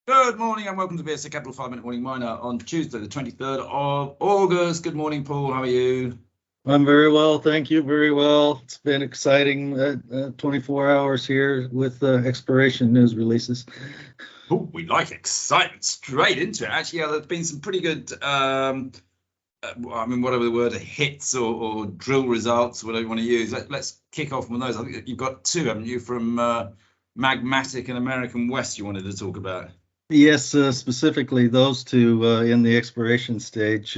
Good morning and welcome to VSA Capital 5 Minute Morning Miner on Tuesday, the 23rd of August. Good morning, Paul. How are you? I'm very well, thank you. Very well. It's been exciting 24 hours here with exploration news releases. Oh, we like excitement straight into it. Actually, yeah, there's been some pretty good, whatever the word, hits or drill results, whatever you want to use. Let's kick off on those. I think you've got two, haven't you, from Magmatic and American West you wanted to talk about? Yes, specifically those two in the exploration stage.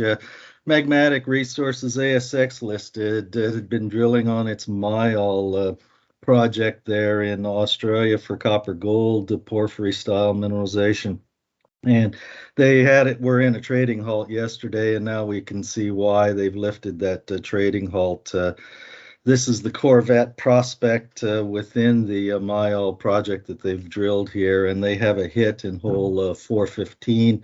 Magmatic Resources ASX listed had been drilling on its Myall project there in Australia for copper gold porphyry style mineralization. And were in a trading halt yesterday, and now we can see why they've lifted that trading halt. This is the Corvette prospect within the Myall project that they've drilled here, and they have a hit in hole 415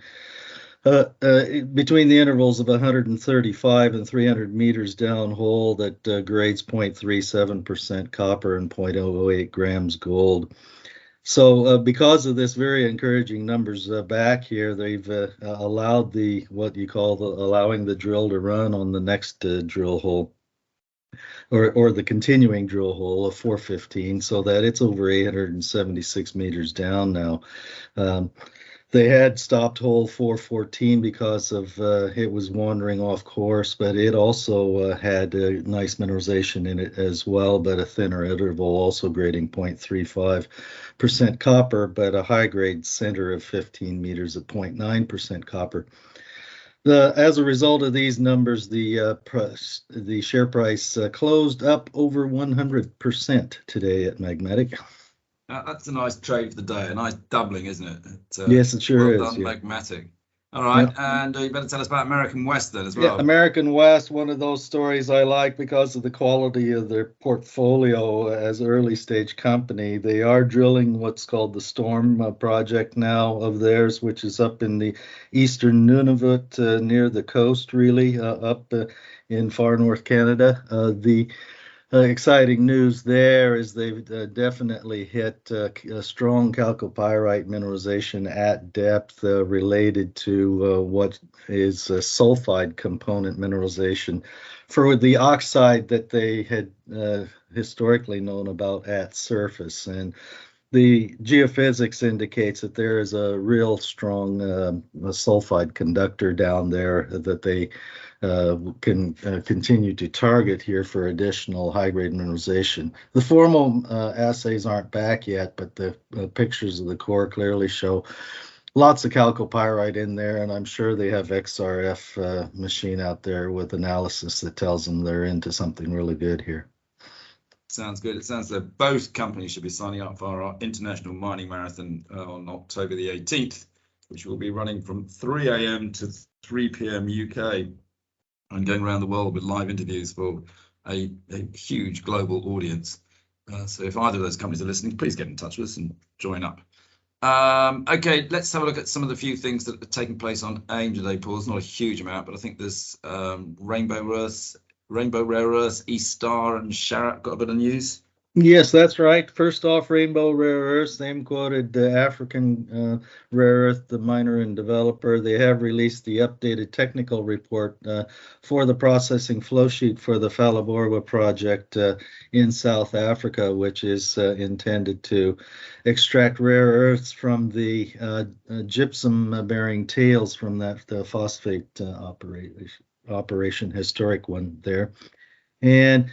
between the intervals of 135 and 300 meters down hole that grades 0.37% copper and 0.008 grams gold. So because of this very encouraging numbers back here, they've allowed allowing the drill to run on the next drill hole. Or the continuing drill hole of 415, so that it's over 876 meters down now. They had stopped hole 414 because of it was wandering off course, but it also had nice mineralization in it as well, but a thinner interval, also grading 0.35% copper, but a high grade center of 15 meters at 0.9% copper. As a result of these numbers, the share price closed up over 100% today at Magmatic. That's a nice trade for the day, a nice doubling, isn't it? Yes, it sure well is. done, Yeah. Magmatic. All right, Yep. and you better tell us about American West then as Yeah, well. American West, one of those stories I like because of the quality of their portfolio as early stage company. They are drilling what's called the Storm project now of theirs, which is up in the eastern Nunavut near the coast, really, up in far north Canada. The exciting news there is they've definitely hit a strong chalcopyrite mineralization at depth related to what is a sulfide component mineralization for the oxide that they had historically known about at surface. And the geophysics indicates that there is a real strong sulfide conductor down there that they can continue to target here for additional high-grade mineralization. The formal assays aren't back yet, but the pictures of the core clearly show lots of chalcopyrite in there, and I'm sure they have XRF machine out there with analysis that tells them they're into something really good here. Sounds good. It sounds like both companies should be signing up for our International Mining Marathon on October the 18th, which will be running from 3 a.m. to 3 p.m. UK and going around the world with live interviews for a huge global audience. So if either of those companies are listening, please get in touch with us and join up. Okay, let's have a look at some of the few things that are taking place on AIM today, Paul. It's not a huge amount, but I think there's Rainbow Rare Earths, East Star, and Sharap got a bit of news. Yes, that's right. First off, Rainbow Rare Earths, same quoted the African Rare Earth, the miner and developer. They have released the updated technical report for the processing flow sheet for the Phalaborwa project in South Africa, which is intended to extract rare earths from the gypsum-bearing tails from that phosphate operation, historic one there. And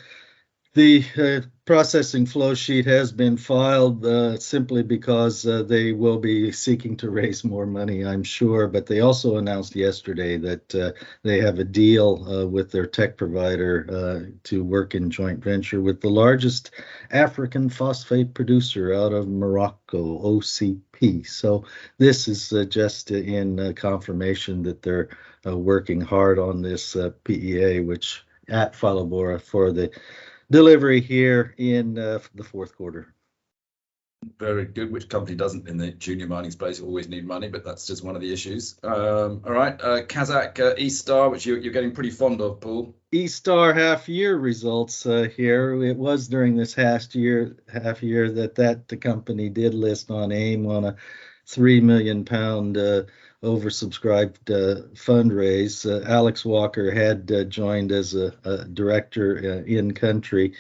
the processing flow sheet has been filed simply because they will be seeking to raise more money, I'm sure. But they also announced yesterday that they have a deal with their tech provider to work in joint venture with the largest African phosphate producer out of Morocco, OCP. So this is just in confirmation that they're working hard on this PEA, which at Phalaborwa for the delivery here in the fourth quarter. Very good. Which company doesn't in the junior mining space always need money, but that's just one of the issues. All right, Kazakh East Star, which you're getting pretty fond of, Paul. East Star half-year results here. It was during this half year that the company did list on AIM on a £3 million oversubscribed fundraise. Alex Walker had joined as a director in country,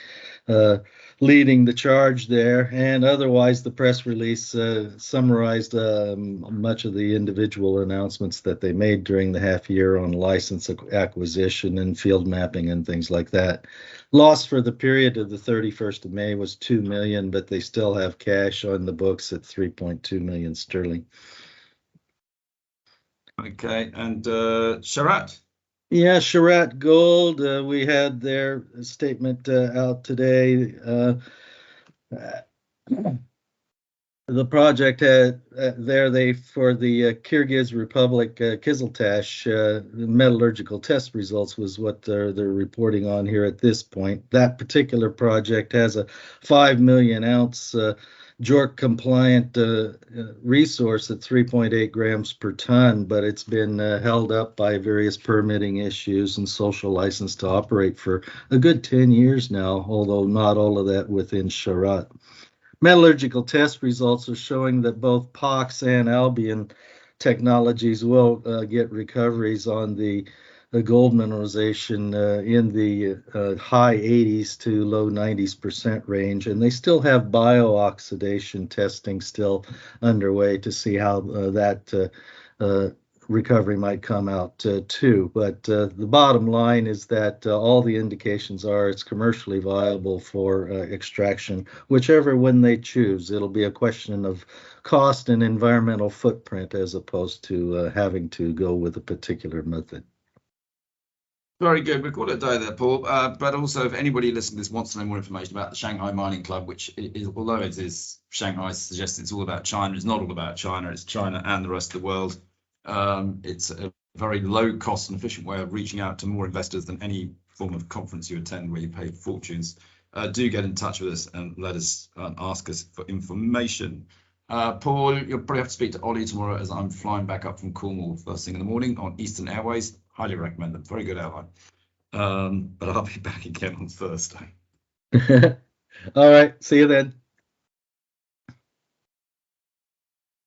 leading the charge there. And otherwise, the press release summarized much of the individual announcements that they made during the half year on license acquisition and field mapping and things like that. Loss for the period of the 31st of May was 2 million, but they still have cash on the books at 3.2 million sterling. Okay, and Sharat. Yeah, Sharat Gold, we had their statement out today. The project had they for the Kyrgyz Republic Kiziltash metallurgical test results was what they're reporting on here at this point. That particular project has a 5 million ounce JORC compliant resource at 3.8 grams per ton, but it's been held up by various permitting issues and social license to operate for a good 10 years now, although not all of that within Sharat. Metallurgical test results are showing that both POX and Albion technologies will get recoveries on the gold mineralization in the high 80s to low 90% range, and they still have bio-oxidation testing still underway to see how that recovery might come out too. But the bottom line is that all the indications are it's commercially viable for extraction, whichever one they choose. It'll be a question of cost and environmental footprint as opposed to having to go with a particular method. Very good. We've got a day there, Paul. But also, if anybody listening to this wants to know more information about the Shanghai Mining Club, which is, although it is Shanghai suggests it's all about China, it's not all about China. It's China and the rest of the world. It's a very low cost and efficient way of reaching out to more investors than any form of conference you attend where you pay fortunes. Do get in touch with us and let us ask us for information. Paul, you'll probably have to speak to Ollie tomorrow as I'm flying back up from Cornwall first thing in the morning on Eastern Airways. Highly recommend them. Very good airline. But I'll be back again on Thursday. All right. See you then.